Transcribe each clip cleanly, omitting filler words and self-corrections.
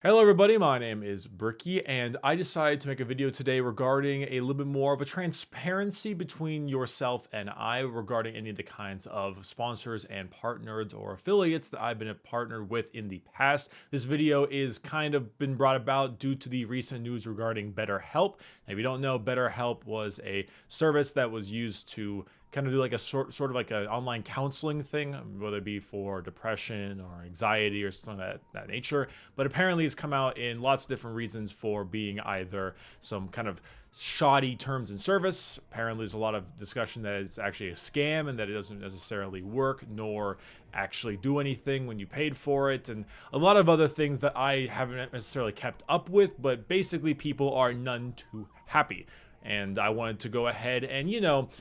Hello everybody, my name is Bricky, and I decided to make a video today regarding a little bit more of a transparency between yourself and I regarding any of the kinds of sponsors and partners or affiliates that I've been partnered with in the past. This video is kind of been brought about due to the recent news regarding BetterHelp. Now, if you don't know, BetterHelp was a service that was used to kind of do like a sort of like an online counseling thing, whether it be for depression or anxiety or something of that nature. But apparently it's come out in lots of different reasons for being either some kind of shoddy terms and service. Apparently there's a lot of discussion that it's actually a scam and that it doesn't necessarily work nor actually do anything when you paid for it, and a lot of other things that I haven't necessarily kept up with, but basically people are none too happy. And I wanted to go ahead and,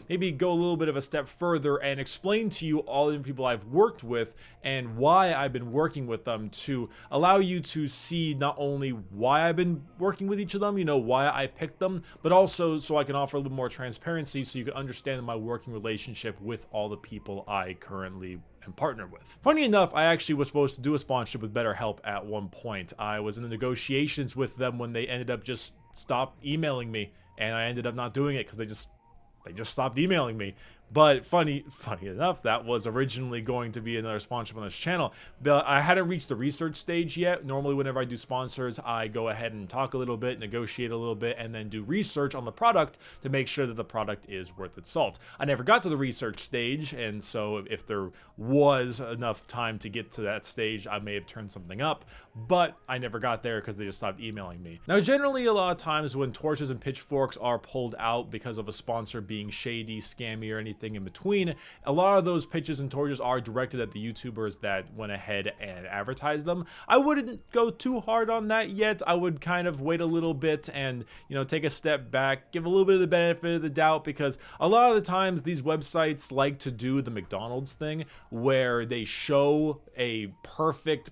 maybe go a little bit of a step further and explain to you all the people I've worked with and why I've been working with them, to allow you to see not only why I've been working with each of them, why I picked them, but also so I can offer a little more transparency so you can understand my working relationship with all the people I currently am partnered with. Funny enough, I actually was supposed to do a sponsorship with BetterHelp at one point. I was in the negotiations with them when they ended up just stopped emailing me. And I ended up not doing it because they just stopped emailing me. But funny enough, that was originally going to be another sponsorship on this channel, but I hadn't reached the research stage yet. Normally, whenever I do sponsors, I go ahead and talk a little bit, negotiate a little bit, and then do research on the product to make sure that the product is worth its salt. I never got to the research stage, and so if there was enough time to get to that stage, I may have turned something up, but I never got there because they just stopped emailing me. Now, generally, a lot of times when torches and pitchforks are pulled out because of a sponsor being shady, scammy, or anything in between, a lot of those pitches and torches are directed at the YouTubers that went ahead and advertised them. I wouldn't go too hard on that yet. I would kind of wait a little bit and, take a step back, give a little bit of the benefit of the doubt, because a lot of the times these websites like to do the McDonald's thing where they show a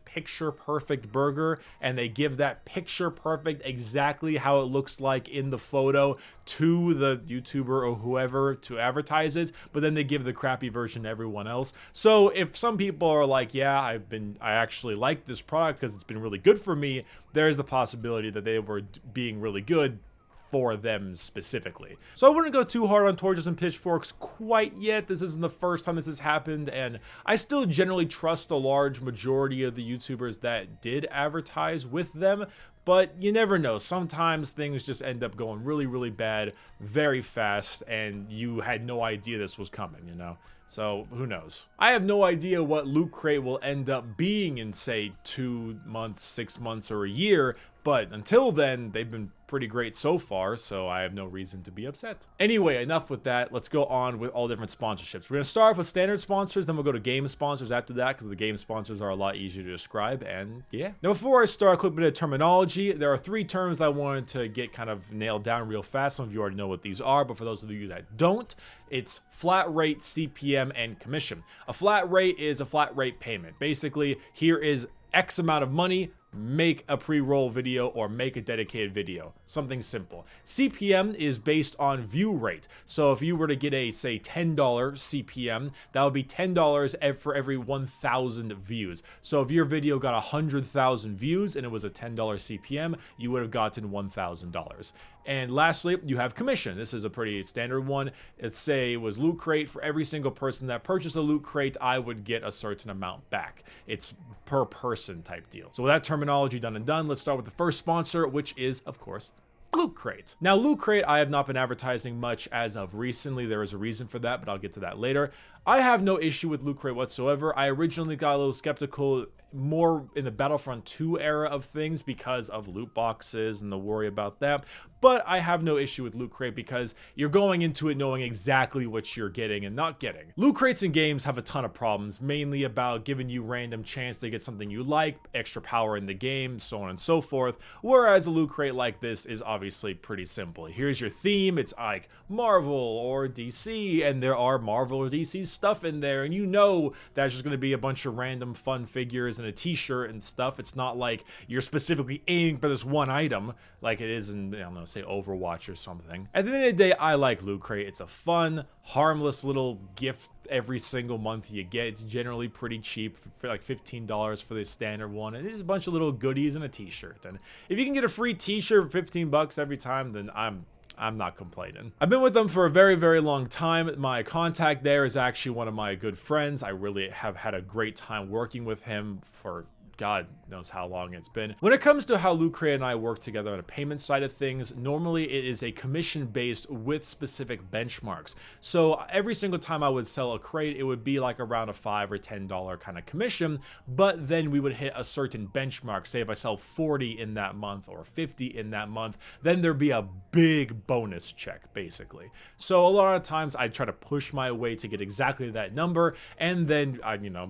picture perfect burger and they give that picture perfect exactly how it looks like in the photo to the YouTuber or whoever to advertise it, but then they give the crappy version to everyone else. So if some people are like, yeah, I actually like this product because it's been really good for me, there's the possibility that they were being really good for them specifically. So I wouldn't go too hard on torches and pitchforks quite yet. This isn't the first time this has happened, and I still generally trust a large majority of the YouTubers that did advertise with them, but you never know. Sometimes things just end up going really, really bad very fast, and you had no idea this was coming, So who knows? I have no idea what Loot Crate will end up being in, say, 2 months, 6 months, or a year, but until then, they've been pretty great so far, so I have no reason to be upset. Anyway, enough with that. Let's go on with all different sponsorships. We're going to start off with standard sponsors, then we'll go to game sponsors after that, because the game sponsors are a lot easier to describe, and yeah. Now, before I start, a quick bit of terminology. There are 3 terms that I wanted to get kind of nailed down real fast. Some of you already know what these are, but for those of you that don't, it's flat rate, CPM, and commission. A flat rate is a flat rate payment. Basically, here is X amount of money, make a pre-roll video or make a dedicated video. Something simple. CPM is based on view rate. So if you were to get a, say, $10 CPM, that would be $10 for every 1,000 views. So if your video got 100,000 views and it was a $10 CPM, you would have gotten $1,000. And lastly, you have commission. This is a pretty standard one. Let's say it was Loot Crate. For every single person that purchased a Loot Crate, I would get a certain amount back. It's per person type deal. So with that terminology done and done, let's start with the first sponsor, which is, of course, Loot Crate. Now, Loot Crate, I have not been advertising much as of recently. There is a reason for that, but I'll get to that later. I have no issue with Loot Crate whatsoever. I originally got a little skeptical more in the Battlefront 2 era of things because of loot boxes and the worry about that. But I have no issue with Loot Crate because you're going into it knowing exactly what you're getting and not getting. Loot Crates in games have a ton of problems, mainly about giving you random chance to get something you like, extra power in the game, so on and so forth. Whereas a Loot Crate like this is obviously pretty simple. Here's your theme. It's like Marvel or DC, and there are Marvel or DC stuff in there, and you know that's just going to be a bunch of random fun figures and and a t-shirt and stuff. It's not like you're specifically aiming for this one item like it is in, I don't know, say Overwatch or something. At the end of the day, I like Loot Crate. It's a fun, harmless little gift every single month you get. It's generally pretty cheap, for like $15 for the standard one, and there's a bunch of little goodies and a t-shirt. And if you can get a free t-shirt for 15 bucks every time, then I'm not complaining. I've been with them for a very, very long time. My contact there is actually one of my good friends. I really have had a great time working with him for God knows how long it's been. When it comes to how Loot Crate and I work together on a payment side of things, normally it is a commission based with specific benchmarks. So every single time I would sell a crate, it would be like around a $5 or $10 kind of commission, but then we would hit a certain benchmark. Say if I sell 40 in that month or 50 in that month, then there'd be a big bonus check basically. So a lot of times I try to push my way to get exactly that number, and then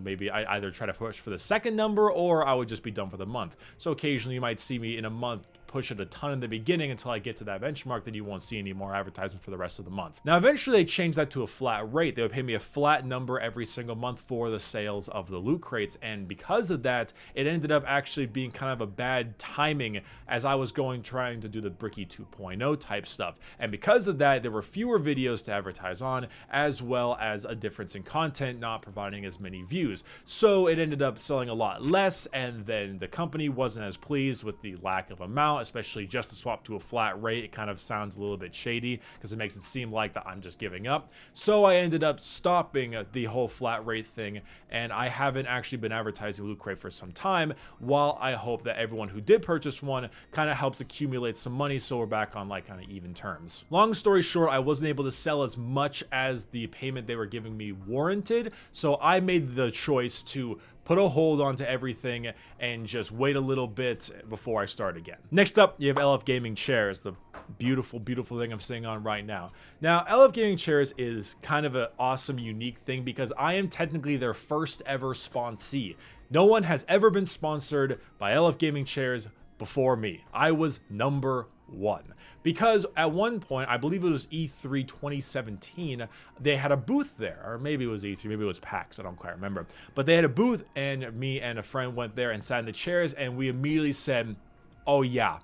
maybe I either try to push for the second number or I would just be done for the month. So occasionally you might see me in a month push it a ton in the beginning until I get to that benchmark, then you won't see any more advertisement for the rest of the month. Now, eventually they changed that to a flat rate. They would pay me a flat number every single month for the sales of the loot crates, and because of that, it ended up actually being kind of a bad timing as I was trying to do the Bricky 2.0 type stuff. And because of that, there were fewer videos to advertise on, as well as a difference in content not providing as many views. So it ended up selling a lot less, and then the company wasn't as pleased with the lack of amount, especially just to swap to a flat rate. It kind of sounds a little bit shady because it makes it seem like that I'm just giving up. So I ended up stopping the whole flat rate thing, and I haven't actually been advertising Loot Crate for some time, while I hope that everyone who did purchase one kind of helps accumulate some money so we're back on like kind of even terms. Long story short, I wasn't able to sell as much as the payment they were giving me warranted, so I made the choice to put a hold onto everything and just wait a little bit before I start again. Next up, you have Elif Gaming Chairs, the beautiful, beautiful thing I'm sitting on right now. Now, Elif Gaming Chairs is kind of an awesome, unique thing because I am technically their first ever sponsee. No one has ever been sponsored by Elif Gaming Chairs before me. I was number one. Because at one point, I believe it was E3 2017, they had a booth there, or maybe it was E3, maybe it was PAX, I don't quite remember. But they had a booth, and me and a friend went there and sat in the chairs, and we immediately said, oh yeah,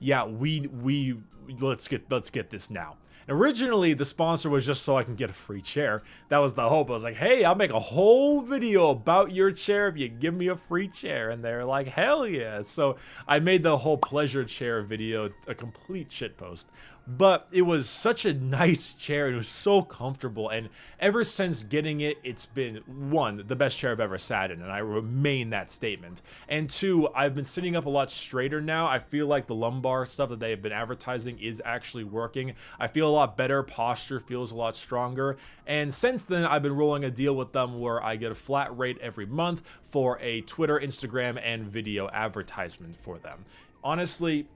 let's get this now. Originally, the sponsor was just so I can get a free chair. That was the hope. I was like, hey, I'll make a whole video about your chair if you give me a free chair. And they're like, hell yeah. So I made the whole pleasure chair video a complete shitpost. But it was such a nice chair. It was so comfortable. And ever since getting it, it's been, one, the best chair I've ever sat in. And I remain that statement. And two, I've been sitting up a lot straighter now. I feel like the lumbar stuff that they have been advertising is actually working. I feel a lot better. Posture feels a lot stronger. And since then, I've been rolling a deal with them where I get a flat rate every month for a Twitter, Instagram, and video advertisement for them. Honestly,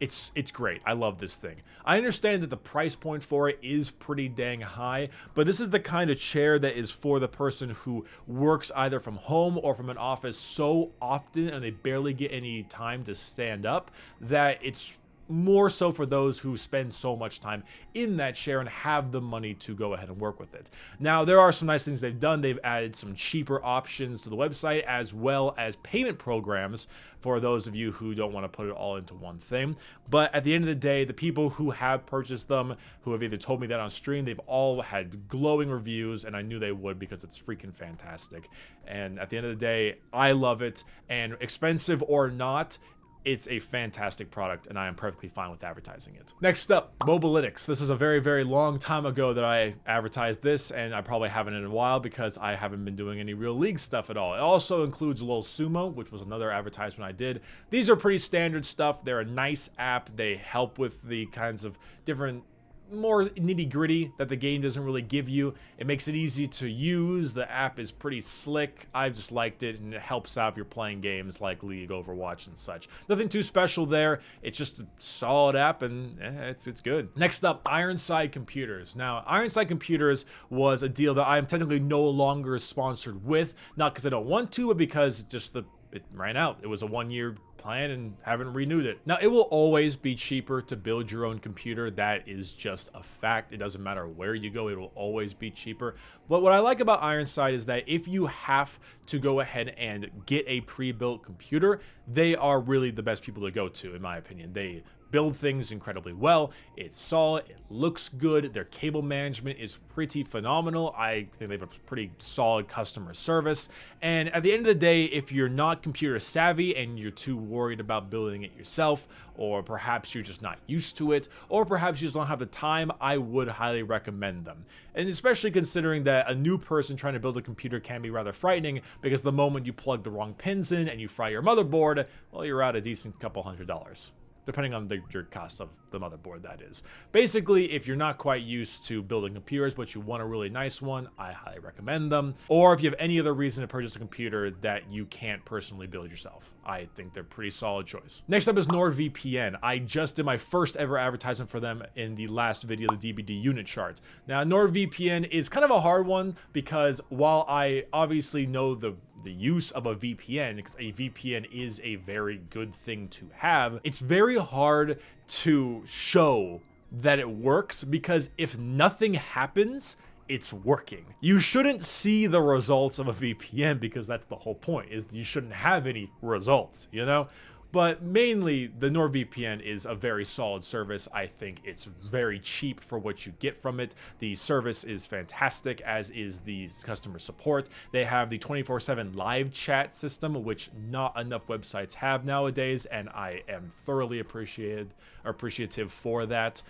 it's great. I love this thing. I understand that the price point for it is pretty dang high, but this is the kind of chair that is for the person who works either from home or from an office so often and they barely get any time to stand up, that it's more so for those who spend so much time in that chair and have the money to go ahead and work with it. Now, there are some nice things they've done. They've added some cheaper options to the website, as well as payment programs for those of you who don't want to put it all into one thing. But at the end of the day, the people who have purchased them, who have either told me that on stream, they've all had glowing reviews, and I knew they would because it's freaking fantastic. And at the end of the day, I love it, and expensive or not, it's a fantastic product, and I am perfectly fine with advertising it. Next up, Mobalytics. This is a very, very long time ago that I advertised this, and I probably haven't in a while because I haven't been doing any real league stuff at all. It also includes LOL Sumo, which was another advertisement I did. These are pretty standard stuff. They're a nice app. They help with the kinds of different more nitty-gritty that the game doesn't really give you. It makes it easy to use. The app is pretty slick. I've just liked it, and it helps out if you're playing games like League, Overwatch, and such. Nothing too special there. It's just a solid app, and it's good. Next up, Ironside Computers. Now, Ironside Computers was a deal that I am technically no longer sponsored with, not because I don't want to, but because just it ran out. It was a one-year plan and haven't renewed it. Now, it will always be cheaper to build your own computer. That is just a fact. It doesn't matter where you go, it will always be cheaper. But what I like about Ironside is that if you have to go ahead and get a pre-built computer, they are really the best people to go to, in my opinion. They build things incredibly well. It's solid, it looks good, their cable management is pretty phenomenal. I think they have a pretty solid customer service. And at the end of the day, if you're not computer savvy and you're too worried about building it yourself, or perhaps you're just not used to it, or perhaps you just don't have the time, I would highly recommend them. And especially considering that a new person trying to build a computer can be rather frightening, because the moment you plug the wrong pins in and you fry your motherboard, well, you're out a decent couple $100. Depending on your cost of the motherboard, that is. Basically, if you're not quite used to building computers, but you want a really nice one, I highly recommend them. Or if you have any other reason to purchase a computer that you can't personally build yourself, I think they're a pretty solid choice. Next up is NordVPN. I just did my first ever advertisement for them in the last video, the DBD unit chart. Now, NordVPN is kind of a hard one because while I obviously know the use of a VPN, because a VPN is a very good thing to have, it's very hard to show that it works, because if nothing happens, it's working. You shouldn't see the results of a VPN, because that's the whole point, is you shouldn't have any results, you know? But mainly, the NordVPN is a very solid service. I think it's very cheap for what you get from it. The service is fantastic, as is the customer support. They have the 24/7 live chat system, which not enough websites have nowadays, and I am thoroughly appreciative for that.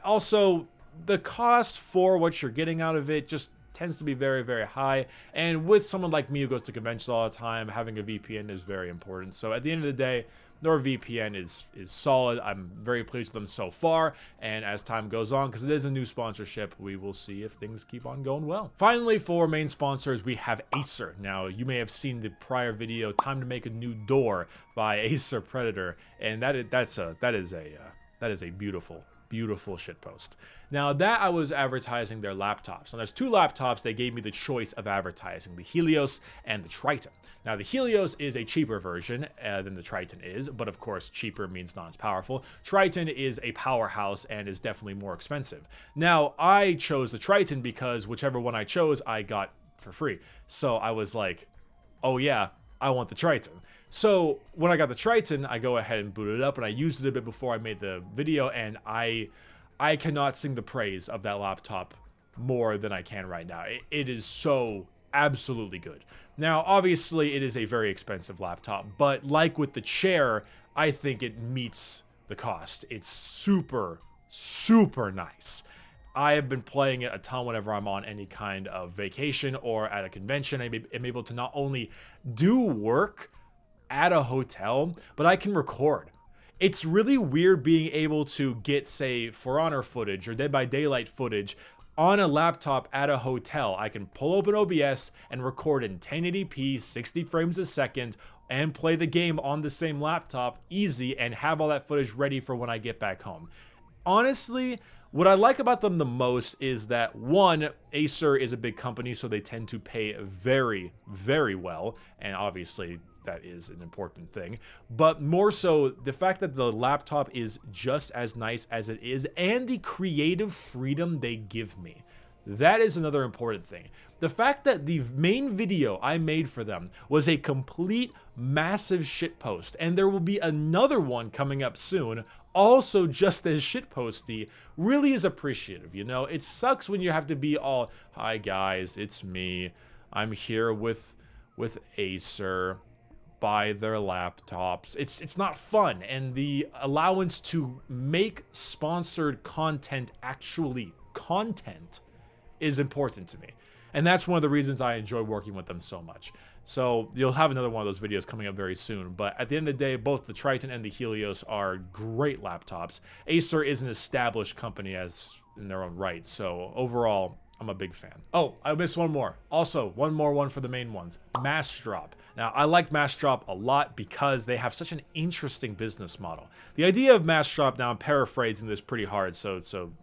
Also, the cost for what you're getting out of it just tends to be very, very high. And with someone like me who goes to conventions all the time, having a VPN is very important. So at the end of the day, NordVPN is solid. I'm very pleased with them so far. And as time goes on, because it is a new sponsorship, we will see if things keep on going well. Finally, for main sponsors, we have Acer. Now, you may have seen the prior video, Time to Make a New Door by Acer Predator. And that is a beautiful shitpost. Now, that I was advertising their laptops. Now, there's two laptops they gave me the choice of advertising, the Helios and the Triton. Now, the Helios is a cheaper version than the Triton is, but of course, cheaper means not as powerful. Triton is a powerhouse and is definitely more expensive. Now, I chose the Triton because whichever one I chose, I got for free. So I was like, oh yeah, I want the Triton. So when I got the Triton, I go ahead and boot it up, and I used it a bit before I made the video, and I cannot sing the praise of that laptop more than I can right now. It is so absolutely good. Now, obviously, it is a very expensive laptop, but like with the chair, I think it meets the cost. It's super, super nice. I have been playing it a ton whenever I'm on any kind of vacation or at a convention. I'm able to not only do work at a hotel, but I can record. It's really weird being able to get, say, For Honor footage or Dead by Daylight footage on a laptop at a hotel. I can pull open OBS and record in 1080p, 60 frames a second, and play the game on the same laptop easy and have all that footage ready for when I get back home. Honestly, what I like about them the most is that, one, Acer is a big company, so they tend to pay very, very well, and obviously that is an important thing. But more so, the fact that the laptop is just as nice as it is, and the creative freedom they give me. That is another important thing. The fact that the main video I made for them was a complete massive shitpost, and there will be another one coming up soon, also just as shitposty, really is appreciative, you know? It sucks when you have to be all, hi guys, it's me. I'm here with Acer. Buy their laptops. It's not fun, and the allowance to make sponsored content actually content is important to me. And that's one of the reasons I enjoy working with them so much. So you'll have another one of those videos coming up very soon. But at the end of the day, both the Triton and the Helios are great laptops. Acer is an established company as in their own right. So overall, I'm a big fan. Oh, I missed one more. Also, one more for the main ones. Massdrop. Now, I like Massdrop a lot because they have such an interesting business model. The idea of Massdrop, now I'm paraphrasing this pretty hard, so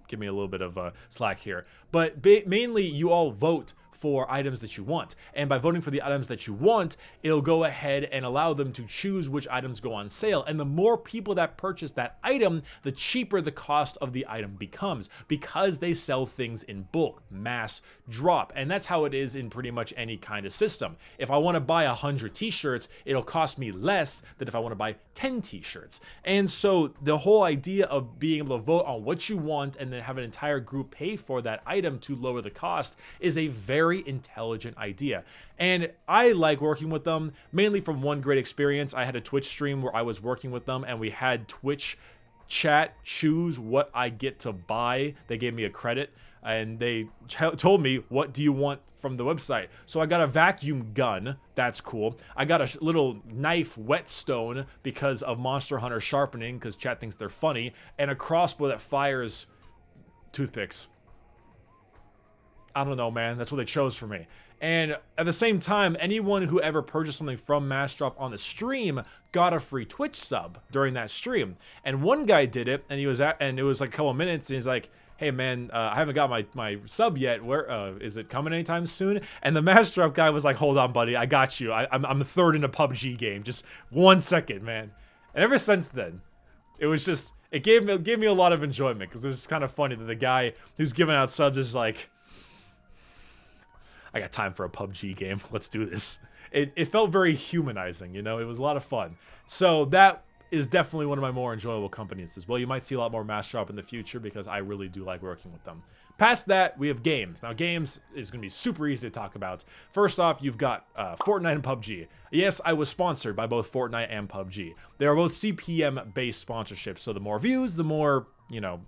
give me a little bit of slack here. But mainly, you all vote for items that you want. And by voting for the items that you want, it'll go ahead and allow them to choose which items go on sale. And the more people that purchase that item, the cheaper the cost of the item becomes, because they sell things in bulk, mass drop. And that's how it is in pretty much any kind of system. If I want to buy 100 t-shirts, it'll cost me less than if I want to buy 10 t-shirts. And so the whole idea of being able to vote on what you want and then have an entire group pay for that item to lower the cost is a very intelligent idea. And I like working with them mainly from one great experience. I had a Twitch stream where I was working with them, and we had Twitch chat choose what I get to buy. They gave me a credit, and they told me, what do you want from the website? So I got a vacuum gun. That's cool. I got a little knife whetstone because of Monster Hunter sharpening, because chat thinks they're funny, and a crossbow that fires toothpicks. I don't know, man. That's what they chose for me. And at the same time, anyone who ever purchased something from Massdrop on the stream got a free Twitch sub during that stream. And one guy did it, and it was like a couple of minutes, and he's like, hey man, I haven't got my sub yet. Where is it coming anytime soon? And the Massdrop guy was like, hold on, buddy, I got you. I'm third in a PUBG game. Just 1 second, man. And ever since then, it was just, it gave me a lot of enjoyment, because it was kind of funny that the guy who's giving out subs is like, I got time for a PUBG game. Let's do this. It felt very humanizing, you know? It was a lot of fun. So that is definitely one of my more enjoyable companies as well. You might see a lot more Massdrop in the future, because I really do like working with them. Past that, we have games. Now, games is going to be super easy to talk about. First off, you've got Fortnite and PUBG. Yes, I was sponsored by both Fortnite and PUBG. They are both CPM-based sponsorships, so the more views, the more, you know,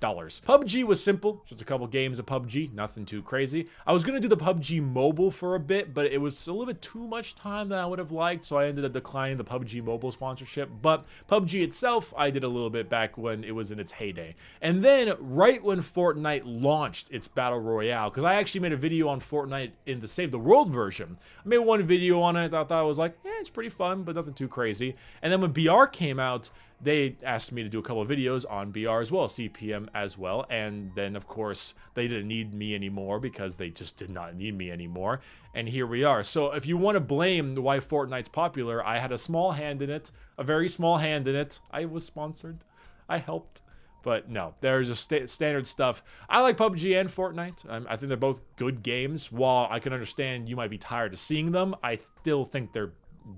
dollars. PUBG was simple, just a couple games of PUBG, nothing too crazy. I was gonna do the PUBG mobile for a bit, but it was a little bit too much time than I would have liked, so I ended up declining the PUBG mobile sponsorship. But PUBG itself, I did a little bit back when it was in its heyday. And then, right when Fortnite launched its Battle Royale, because I actually made a video on Fortnite in the Save the World version. I made one video on it, I thought I was like, yeah, it's pretty fun, but nothing too crazy. And then when BR came out, they asked me to do a couple of videos on BR as well, CPM as well, and then of course they didn't need me anymore, because they just did not need me anymore, and here we are. So if you want to blame why Fortnite's popular, I had a small hand in it, a very small hand in it. I was sponsored, I helped, but no, there's just standard stuff. I like PUBG and Fortnite. I think they're both good games. While I can understand you might be tired of seeing them, I still think they're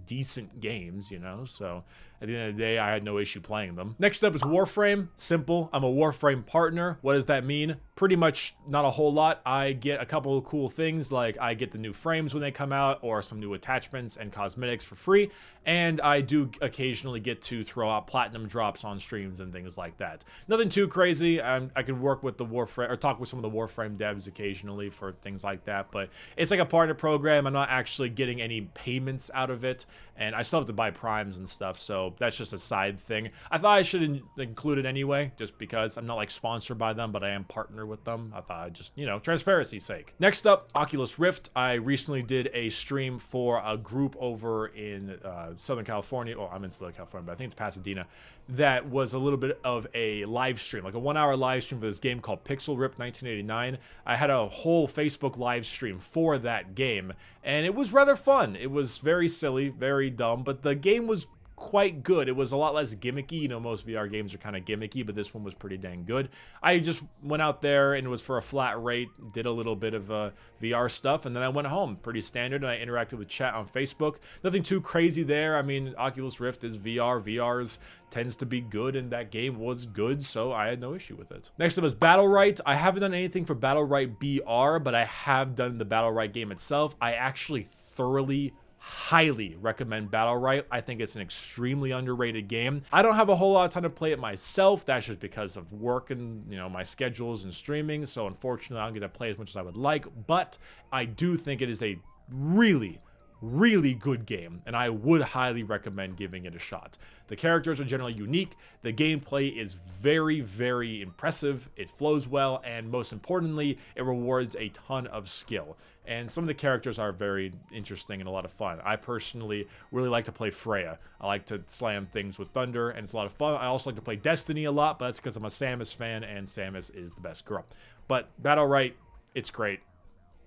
decent games, you know, so at the end of the day, I had no issue playing them. Next up is Warframe. Simple. I'm a Warframe partner. What does that mean? Pretty much not a whole lot. I get a couple of cool things, like I get the new frames when they come out, or some new attachments and cosmetics for free, and I do occasionally get to throw out platinum drops on streams and things like that. Nothing too crazy. I can work with the Warframe, or talk with some of the Warframe devs occasionally for things like that, but it's like a partner program. I'm not actually getting any payments out of it, and I still have to buy primes and stuff, so that's just a side thing. I thought I should include it anyway, just because I'm not like sponsored by them, but I am partner with them. I thought I'd just, you know, transparency's sake. Next up, Oculus Rift. I recently did a stream for a group over in Southern California. Oh, I'm in Southern California, but I think it's Pasadena. That was a little bit of a live stream, like a 1 hour live stream for this game called Pixel Rip 1989. I had a whole Facebook live stream for that game, and it was rather fun. It was very silly, very dumb, but the game was quite good. It was a lot less gimmicky. You know, most VR games are kind of gimmicky, but this one was pretty dang good. I just went out there, and it was for a flat rate, did a little bit of VR stuff, and then I went home. Pretty standard, and I interacted with chat on Facebook. Nothing too crazy there. I mean, Oculus Rift is VR. VR's tends to be good, and that game was good, so I had no issue with it. Next up is Battlerite. I haven't done anything for Battlerite BR, but I have done the Battlerite game itself. I actually thoroughly, highly recommend Battlerite. I think it's an extremely underrated game. I don't have a whole lot of time to play it myself. That's just because of work and, you know, my schedules and streaming. So unfortunately, I don't get to play as much as I would like. But I do think it is a really, really good game, and I would highly recommend giving it a shot. The characters are generally unique, the gameplay is very, very impressive, it flows well, and most importantly, it rewards a ton of skill. And some of the characters are very interesting and a lot of fun. I personally really like to play Freya. I like to slam things with thunder, and it's a lot of fun. I also like to play Destiny a lot, but that's because I'm a Samus fan, and Samus is the best girl. But Battlerite, it's great.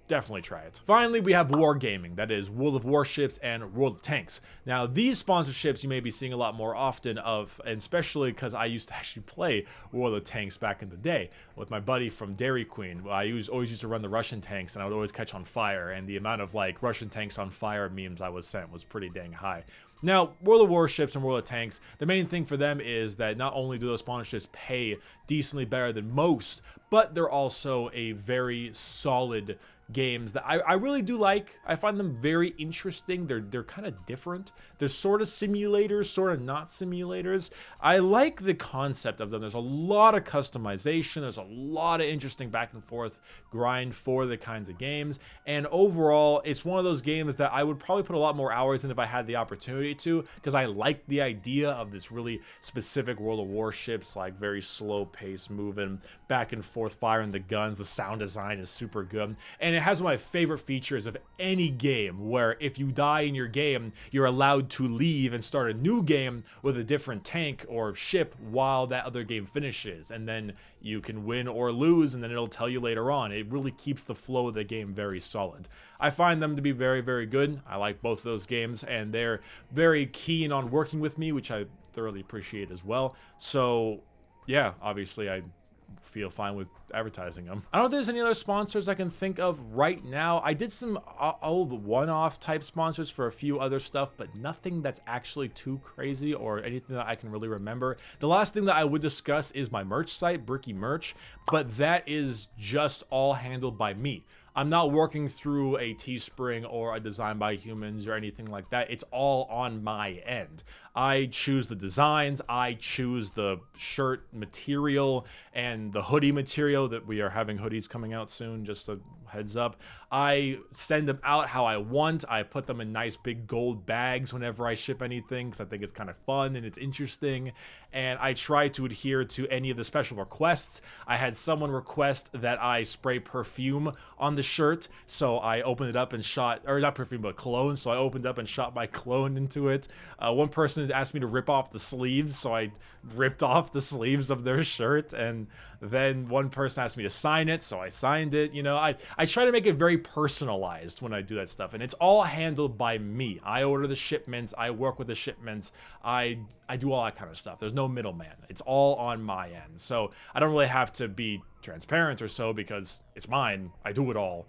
definitely try it. Finally, we have Wargaming, that is World of Warships and World of Tanks. Now, these sponsorships you may be seeing a lot more often of, and especially because I used to actually play World of Tanks back in the day with my buddy from Dairy Queen. I always used to run the Russian tanks, and I would always catch on fire, and the amount of like Russian tanks on fire memes I was sent was pretty dang high. Now, World of Warships and World of Tanks, the main thing for them is that not only do those sponsorships pay decently better than most, but they're also a very solid games that I really do like. I find them very interesting. They're kind of different. They're sort of simulators, sort of not simulators. I like the concept of them. There's a lot of customization. There's a lot of interesting back and forth grind for the kinds of games. And overall, it's one of those games that I would probably put a lot more hours in if I had the opportunity to, because I like the idea of this really specific World of Warships, like very slow pace moving back and forth, firing the guns. The sound design is super good. And it has one of my favorite features of any game, where if you die in your game, you're allowed to leave and start a new game with a different tank or ship while that other game finishes, and then you can win or lose, and then it'll tell you later on. It really keeps the flow of the game very solid. I find them to be very, very good. I like both those games, and they're very keen on working with me, which I thoroughly appreciate as well. So yeah, obviously I feel fine with advertising them. I don't think there's any other sponsors I can think of right now. I did some old one-off type sponsors for a few other stuff, but nothing that's actually too crazy or anything that I can really remember. The last thing that I would discuss is my merch site, Bricky Merch, but that is just all handled by me. I'm not working through a Teespring or a Design by Humans or anything like that. It's all on my end. I choose the designs, I choose the shirt material and the hoodie material, that we are having hoodies coming out soon, just a heads up. I send them out how I want. I put them in nice big gold bags whenever I ship anything, because I think it's kind of fun and it's interesting. And I try to adhere to any of the special requests. I had someone request that I spray perfume on the shirt, so I opened it up and shot, or not perfume, but cologne, so I opened up and shot my cologne into it. One person asked me to rip off the sleeves, so I ripped off the sleeves of their shirt, and then one person asked me to sign it, so I signed it. You know, I try to make it very personalized when I do that stuff, and it's all handled by me. I order the shipments, I work with the shipments, I do all that kind of stuff. There's no middleman. It's all on my end, so I don't really have to be transparent or so, because it's mine. I do it all.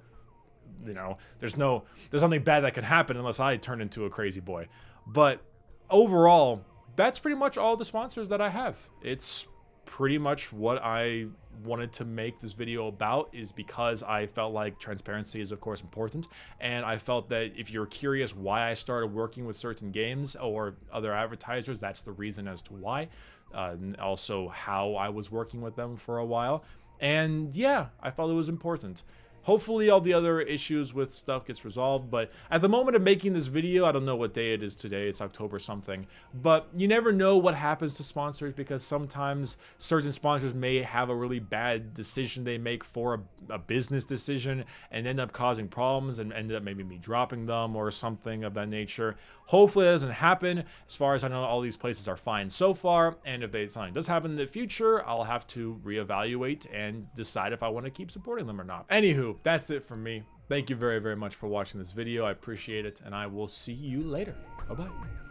You know, there's nothing bad that can happen unless I turn into a crazy boy. But overall, that's pretty much all the sponsors that I have. It's pretty much what I wanted to make this video about, is because I felt like transparency is of course important, and I felt that if you're curious why I started working with certain games or other advertisers, that's the reason as to why, and also how I was working with them for a while. And yeah, I felt it was important. Hopefully all the other issues with stuff gets resolved, but at the moment of making this video, I don't know what day it is today, it's October something, but you never know what happens to sponsors, because sometimes certain sponsors may have a really bad decision they make for a business decision and end up causing problems and end up maybe me dropping them or something of that nature. Hopefully that doesn't happen. As far as I know, all these places are fine so far, and if something does happen in the future, I'll have to reevaluate and decide if I want to keep supporting them or not. Anywho, that's it from me. Thank you very, very much for watching this video. I appreciate it, and I will see you later. Bye-bye.